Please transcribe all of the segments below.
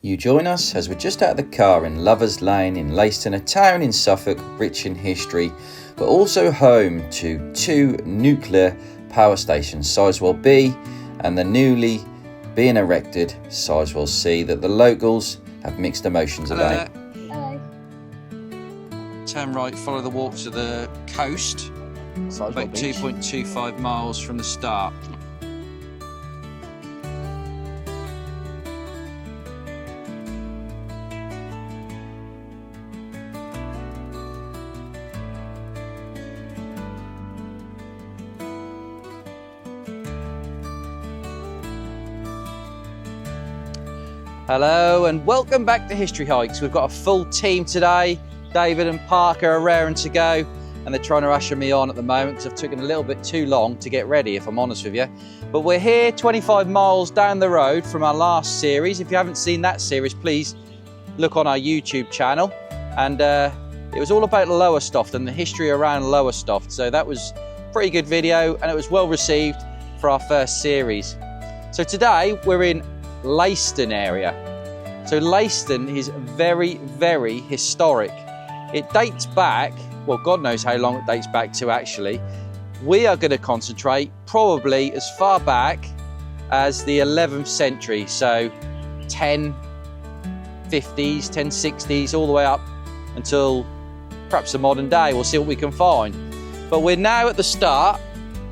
You join us as we're just out of the car in Lovers Lane in Leiston, a town in Suffolk rich in history, but also home to two nuclear power stations, Sizewell B and the newly being erected Sizewell C, that the locals have mixed emotions about. Hello. Turn right, follow the walk to the coast, about 2.25 miles from the start. Hello and welcome back to History Hikes. We've got a full team today. David and Parker are raring to go, and they're trying to usher me on at the moment because I've taken a little bit too long to get ready, if I'm honest with you. But we're here 25 miles down the road from our last series. If you haven't seen that series, please look on our YouTube channel. And it was all about Lowestoft and the history around Lowestoft. So that was a pretty good video and it was well received for our first series. So today we're in Leiston area. So Leiston is very, very historic. It dates back, well, God knows how long it dates back to actually. We are going to concentrate probably as far back as the 11th century. So 1050s, 1060s, all the way up until perhaps the modern day. We'll see what we can find. But we're now at the start.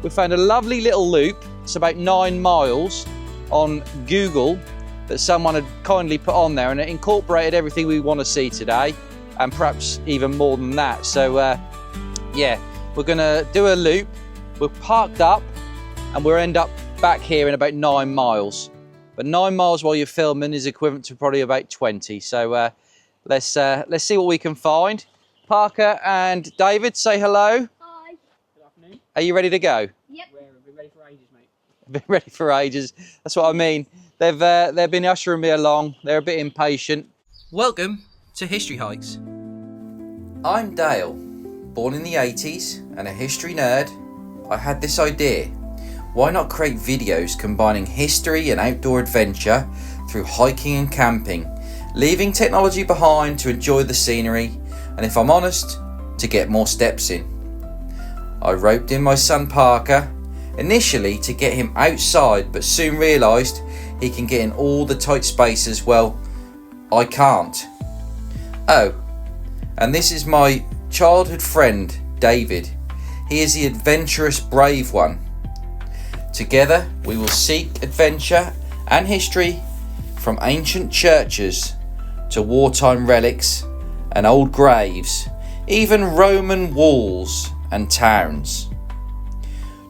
We found a lovely little loop. It's about 9 miles on Google that someone had kindly put on there, and it incorporated everything we want to see today and perhaps even more than that. So yeah, we're gonna do a loop. We're parked up and we'll end up back here in about 9 miles. But 9 miles while you're filming is equivalent to probably about 20. So let's see what we can find. Parker and David, say hello. Hi. Good afternoon. Are you ready to go? Yep. We're ready for ages, mate. Been ready for ages. That's what I mean. They've been ushering me along. They're a bit impatient. Welcome to History Hikes. I'm Dale, born in the 80s and a history nerd. I had this idea. Why not create videos combining history and outdoor adventure through hiking and camping, leaving technology behind to enjoy the scenery, and if I'm honest, to get more steps in. I roped in my son Parker, initially to get him outside, but soon realised he can get in all the tight spaces. Well, I can't. Oh, and this is my childhood friend David. He is the adventurous, brave one. Together we will seek adventure and history, from ancient churches to wartime relics and old graves, even Roman walls and towns.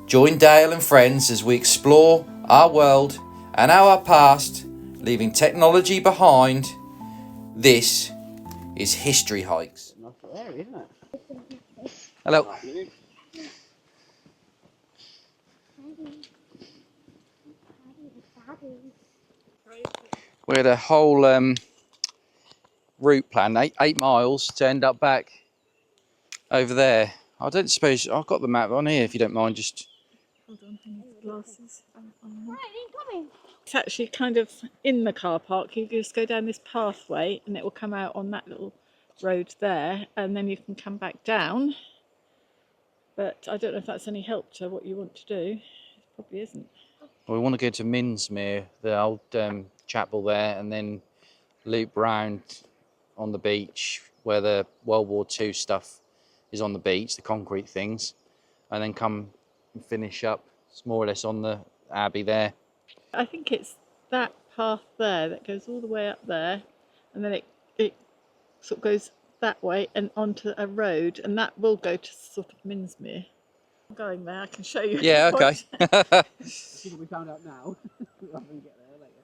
Join Dale and friends as we explore our world and our past, leaving technology behind. This is History Hikes. Nice area, isn't it? Hello. We had a whole route plan, 8 miles to end up back over there. I don't suppose I've got the map on here, if you don't mind. Just hold on, I need the glasses. Right, incoming. It's actually kind of in the car park. You just go down this pathway and it will come out on that little road there, and then you can come back down. But I don't know if that's any help to what you want to do. It probably isn't. we want to go to Minsmere, the old chapel there, and then loop round on the beach where the World War II stuff is on the beach, the concrete things, and then come and finish up. It's more or less on the abbey there. I think it's that path there that goes all the way up there, and then it sort of goes that way and onto a road, and that will go to sort of Minsmere. I'm going there, I can show you. Yeah, okay. See what we found out now. Rather than get there later.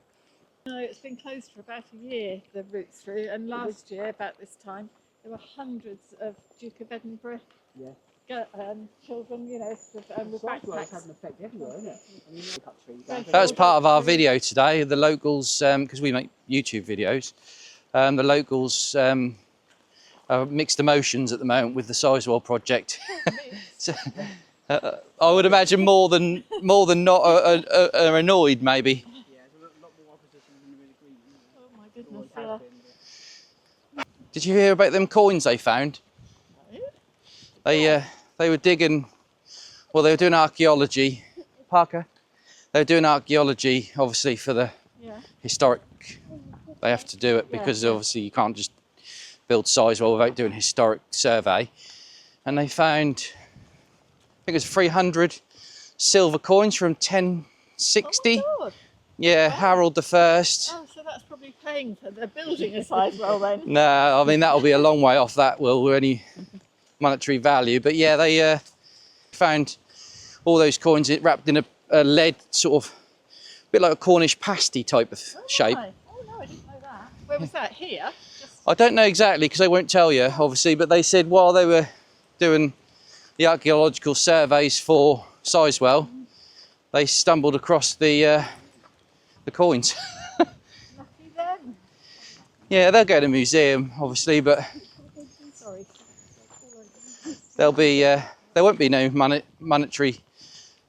No, it's been closed for about a year, the route through, and last year, about this time, there were hundreds of Duke of Edinburgh children, you know, with backpacks. Has an effect everywhere, isn't it? I mean, they cut trees down. That was part of our video today. The locals, because we make YouTube videos, the locals are mixed emotions at the moment with the Sizewell project. So, I would imagine more than not are annoyed, maybe. Yeah, there's a lot more opposition than there is agreement. Oh my goodness. darkness, yeah. Did you hear about them coins they found? They were digging. Well, they were doing archaeology. Parker. They were doing archaeology, obviously for the historic. They have to do it because obviously you can't just build sizewell without doing a historic survey. And they found, I think it was 300 silver coins from 1060. Oh my God. Yeah, Wow. Harold the First. Oh, so that's probably paying for the building a sizewell then. No, I mean that'll be a long way off that. Will any monetary value? But yeah, they found all those coins wrapped in a lead sort of, a bit like a Cornish pasty type of shape. Right. Oh no, I didn't know that. Where was that? Here? I don't know exactly because they won't tell you, obviously, but they said while they were doing the archaeological surveys for Sizewell, they stumbled across the coins. Lucky them. Yeah, they'll go to a museum, obviously, but Sorry. there'll be there won't be no monetary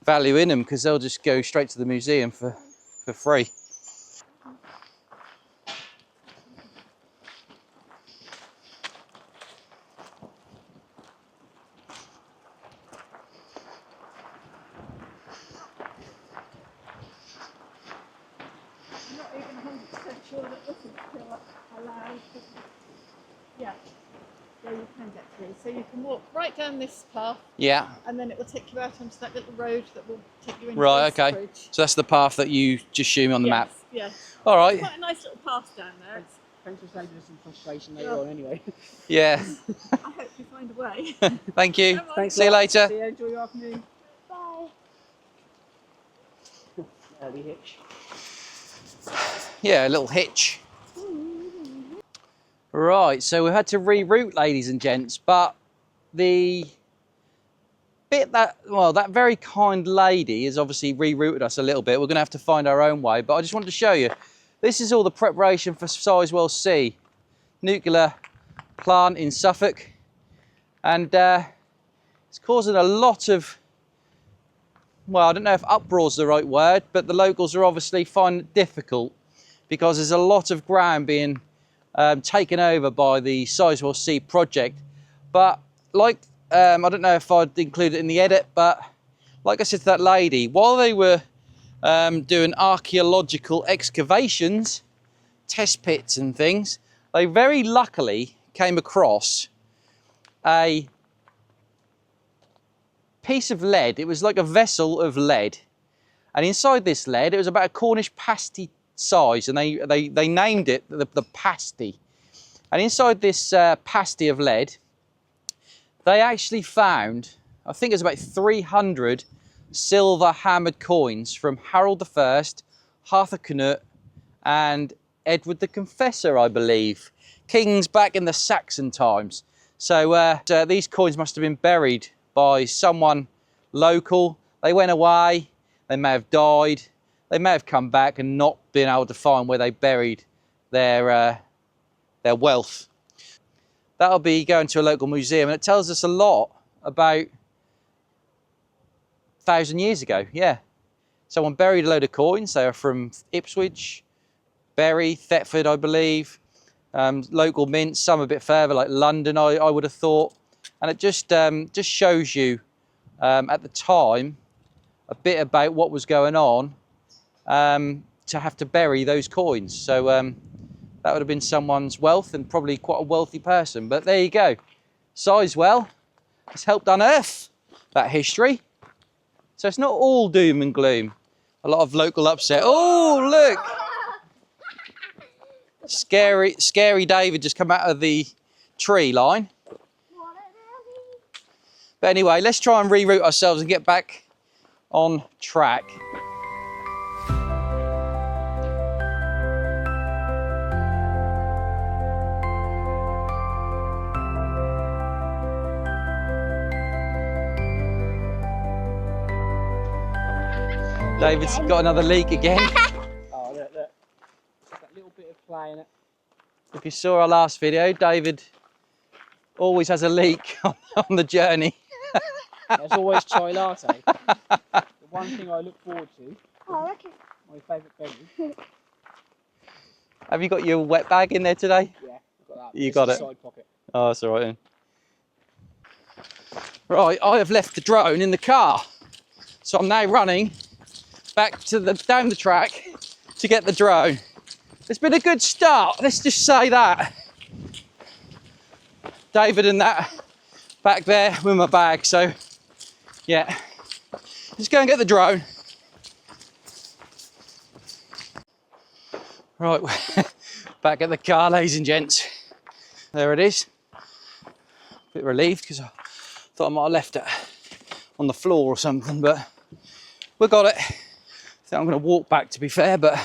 value in them because they'll just go straight to the museum for free. I'm not even 100% sure that this is still allowed. Yeah. Yeah, you can get through. So you can walk right down this path. Yeah. And then it will take you out onto that little road that will take you into Right. this Okay. bridge. So that's the path that you just show me on the map. Yes. All right. Quite a nice little path down there. Thanks for saving us some frustration later on anyway. Yeah. I hope you find a way. Thank you. Come on. Thanks. See you later. See you, enjoy your afternoon. Bye. Early hitch. Yeah, a little hitch. Right, so we had to reroute, ladies and gents, but the bit that very kind lady has obviously rerouted us a little bit. We're going to have to find our own way, but I just wanted to show you. This is all the preparation for Sizewell C, nuclear plant in Suffolk, and it's causing a lot of, well, I don't know if uproar is the right word, but the locals are obviously finding it difficult because there's a lot of ground being taken over by the Sizewell C project. But like, I don't know if I'd include it in the edit, but like I said to that lady, while they were doing archaeological excavations, test pits and things, they very luckily came across a piece of lead. It was like a vessel of lead, and inside this lead it was about a Cornish pasty size, and they named it the pasty. And inside this pasty of lead they actually found, I think it was about 300 silver hammered coins from Harold the First, Arthur Canute and Edward the Confessor, I believe, kings back in the Saxon times. So these coins must have been buried by someone local. They went away, they may have died, they may have come back and not been able to find where they buried their wealth. That'll be going to a local museum, and it tells us a lot about 1,000 years ago. Yeah, someone buried a load of coins. They are from Ipswich, Bury, Thetford, I believe. Local mints, some a bit further, like London, I would have thought. And it just shows you at the time a bit about what was going on to have to bury those coins. So that would have been someone's wealth, and probably quite a wealthy person. But there you go. Sizewell has helped unearth that history. So it's not all doom and gloom. A lot of local upset. Oh, look! Scary David just come out of the tree line. But anyway, let's try and reroute ourselves and get back on track. David's got another leak again. Oh, look. Just that little bit of play in it. If you saw our last video, David always has a leak on the journey. There's always chai latte. The one thing I look forward to, Oh, okay. my favourite beverage. Have you got your wet bag in there today? Yeah, I've got that. You This got is it? a side pocket. Oh, that's all right then. Right, I have left the drone in the car. So I'm now running back to down the track to get the drone. It's been a good start, let's just say that. David and that back there with my bag, so yeah. Let's go and get the drone. Right, back at the car, ladies and gents. There it is. Bit relieved because I thought I might have left it on the floor or something, but we got it. I think I'm going to walk back, to be fair, but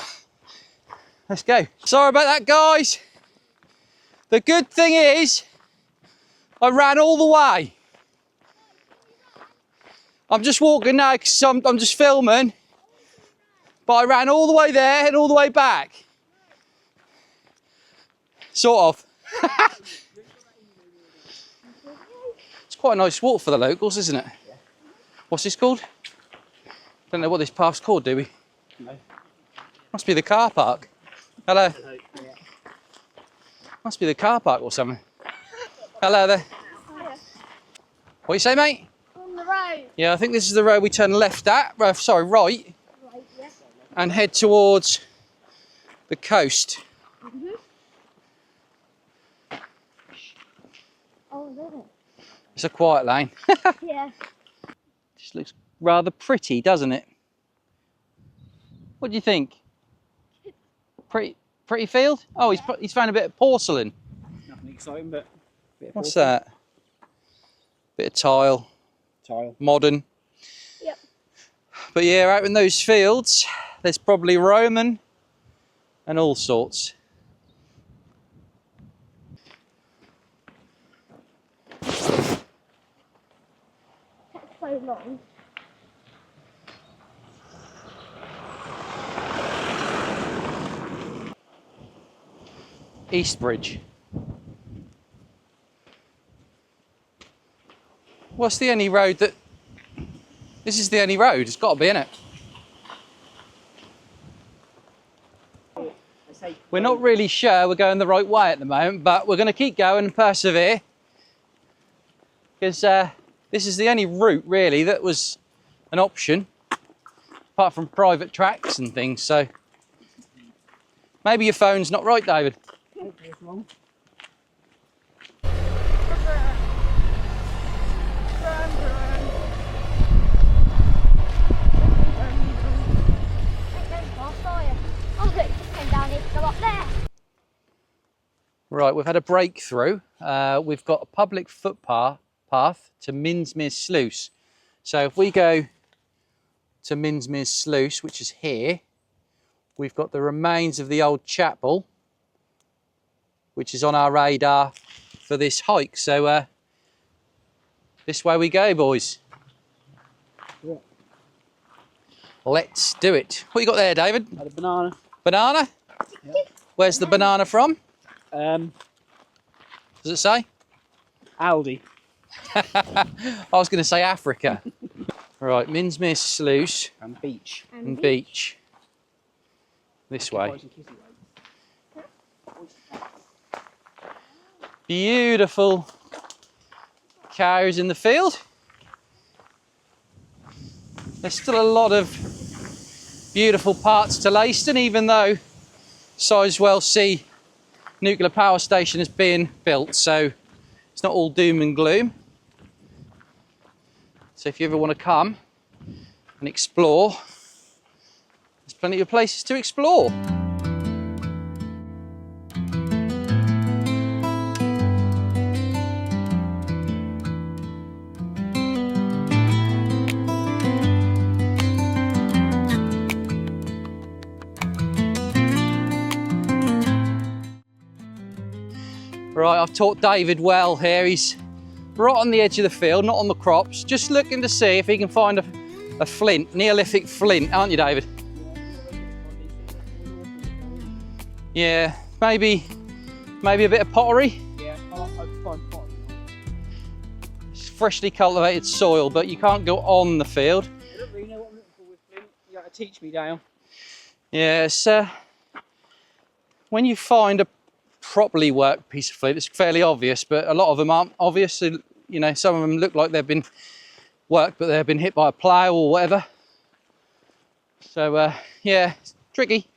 let's go. Sorry about that, guys. The good thing is I ran all the way. I'm just walking now because I'm just filming, but I ran all the way there and all the way back. Sort of. It's quite a nice walk for the locals, isn't it? Yeah. What's this called? Don't know what this path's called, do we? No. Must be the car park. Hello. Hello. Yeah. Must be the car park or something. Hello there. What you say, mate? On the road. Yeah, I think this is the road we turn left at. Sorry, right. Right, yes. And head towards the coast. Oh, is it? It's a quiet lane. Yeah. Just looks rather pretty, doesn't it? What do you think? Pretty field? Oh, he's found a bit of porcelain. Nothing exciting, but a bit of What's porcelain. that? Bit of tile. Tile. Modern. Yep. But yeah, out in those fields, there's probably Roman and all sorts. That's so long. Eastbridge. What's the only road that... This is the only road, it's got to be, innit? We're not really sure we're going the right way at the moment, but we're going to keep going and persevere. Because this is the only route, really, that was an option. Apart from private tracks and things, so... Maybe your phone's not right, David. Hopefully it's wrong. Right, we've had a breakthrough. We've got a public footpath to Minsmere Sluice. So if we go to Minsmere Sluice, which is here, we've got the remains of the old chapel, which is on our radar for this hike. So this way we go, boys. Yeah. Let's do it. What you got there, David? Had a banana. Banana? Yeah. Where's the banana from? Does it say? Aldi. I was going to say Africa. Right, Minsmere Sluice And beach. and beach. This way. Beautiful cows in the field. There's still a lot of beautiful parts to Leiston, even though Sizewell C nuclear power station is being built, so it's not all doom and gloom. So if you ever want to come and explore, there's plenty of places to explore. Right, I've taught David well here. He's right on the edge of the field, not on the crops, just looking to see if he can find a flint, Neolithic flint, aren't you, David? Yeah, maybe a bit of pottery. Yeah, I'll find pottery. It's freshly cultivated soil, but you can't go on the field. I don't really know what I'm looking for with flint. You got to teach me, Dale. Yeah, it's when you find a properly worked piece of flint, it's fairly obvious, but a lot of them aren't obvious. So, you know, some of them look like they've been worked, but they've been hit by a plough or whatever. So, yeah, it's tricky.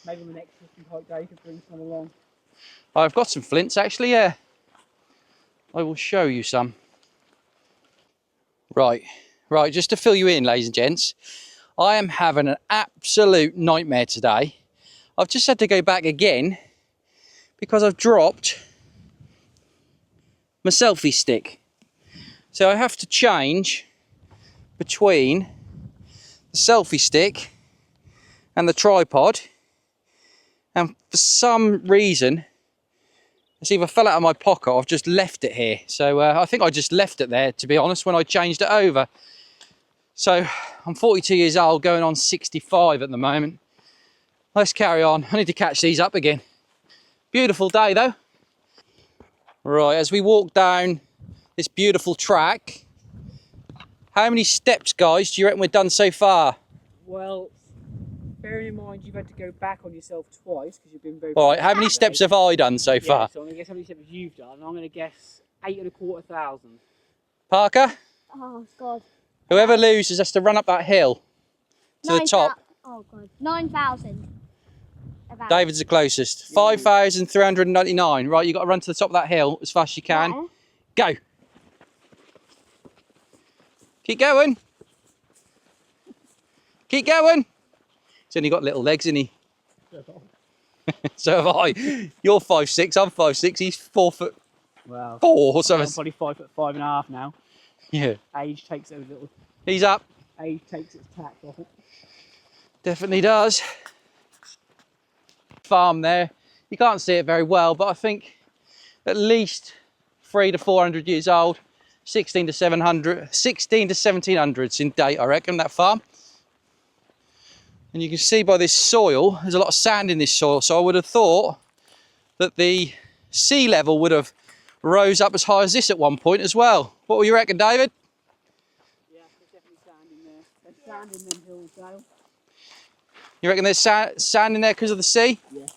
Maybe on the next fishing hike day you could bring some along. I've got some flints actually, yeah. I will show you some. Right, just to fill you in, ladies and gents, I am having an absolute nightmare today. I've just had to go back again because I've dropped my selfie stick. So I have to change between the selfie stick and the tripod. And for some reason, it's either fell out of my pocket or I've just left it here. So I think I just left it there, to be honest, when I changed it over. So I'm 42 years old, going on 65 at the moment. Let's carry on. I need to catch these up again. Beautiful day though. Right, as we walk down this beautiful track, how many steps, guys, do you reckon we've done so far? Well, bearing in mind you've had to go back on yourself twice because you've been very... All right, how many steps have I done so far? So I'm going to guess how many steps you've done. I'm going to guess 8,250. Parker? Oh, God. Whoever loses has to run up that hill to the top. Oh, God. 9,000. About. David's the closest. 5,399. Right, you've got to run to the top of that hill as fast as you can. Yeah. Go. Keep going. Keep going. He's only got little legs, isn't he? So have I. You're 5'6", I'm 5'6", he's 4 foot Wow. 4 or something. I'm probably 5'5.5" now. Yeah. Age takes those little... He's up. Age takes its tax off it. Definitely does. Farm there. You can't see it very well, but I think at least 300 to 400 years old. 16 to 1700s in date, I reckon, that farm. And you can see by this soil, there's a lot of sand in this soil, so I would have thought that the sea level would have rose up as high as this at one point as well. What do you reckon, David? Yeah, there's definitely sand in there. There's sand in them hills, Dale. You reckon there's sand in there because of the sea? Yeah.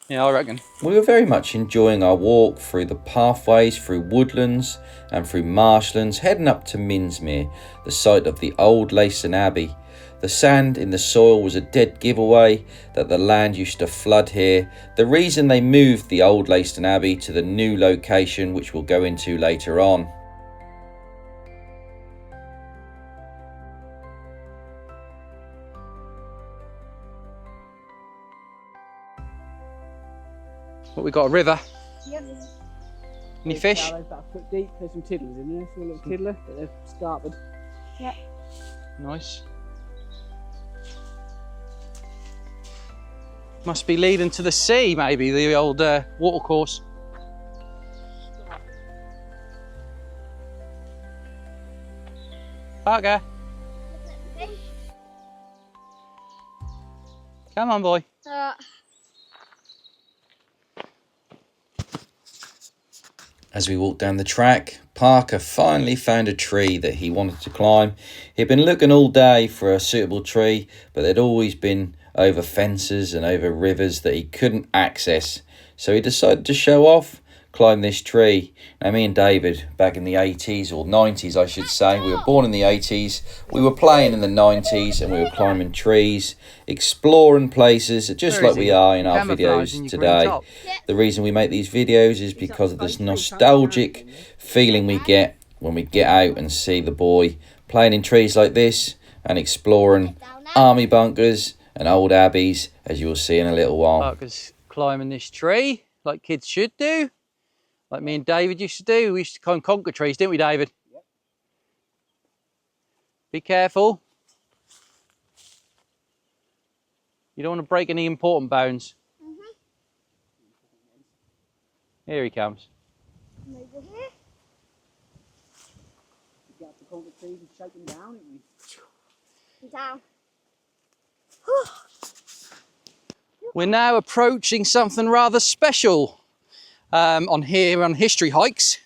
Yeah, I reckon. We were very much enjoying our walk through the pathways, through woodlands and through marshlands, heading up to Minsmere, the site of the old Leiston Abbey. The sand in the soil was a dead giveaway that the land used to flood here. The reason they moved the old Leiston Abbey to the new location, which we'll go into later on. What, we got a river? Yep. Any fish? Shallow, about a foot deep. There's some tiddlers in there. So a little tiddler, but they're scarpered. Yep. Nice. Must be leading to the sea, maybe, the old water course. Parker. Come on, boy. As we walked down the track, Parker finally found a tree that he wanted to climb. He'd been looking all day for a suitable tree, but there'd always been over fences and over rivers that he couldn't access. So he decided to show off, climb this tree. Now, me and David, back in the 80s, or 90s I should say, we were born in the 80s, we were playing in the 90s, and we were climbing trees, exploring places, just like we are in our videos today. The reason we make these videos is because of this nostalgic feeling we get when we get out and see the boy playing in trees like this and exploring army bunkers and old abbeys, as you will see in a little while. Parker's climbing this tree like kids should do. Like me and David used to do. We used to climb conker trees, didn't we, David? Yep. Be careful. You don't want to break any important bones. Here he comes. Over here. Get up the conker trees and shake them down, didn't we? Down. We're now approaching something rather special on history hikes.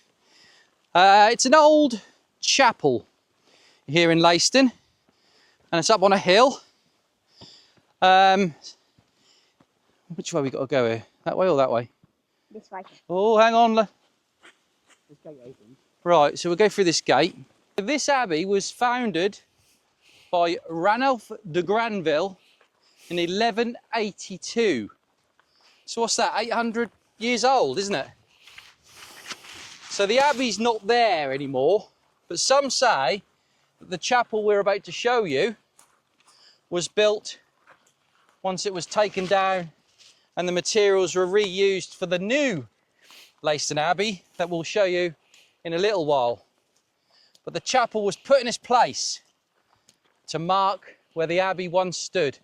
It's an old chapel here in Leiston, and it's up on a hill. Which way we got to go here? That way or that way? This way. Oh, hang on. This gate opens. Right, so we'll go through this gate. This abbey was founded by Ranulph de Granville in 1182. So what's that, 800 years old, isn't it? So the abbey's not there anymore, but some say that the chapel we're about to show you was built once it was taken down and the materials were reused for the new Leiston Abbey that we'll show you in a little while. But the chapel was put in its place to mark where the abbey once stood.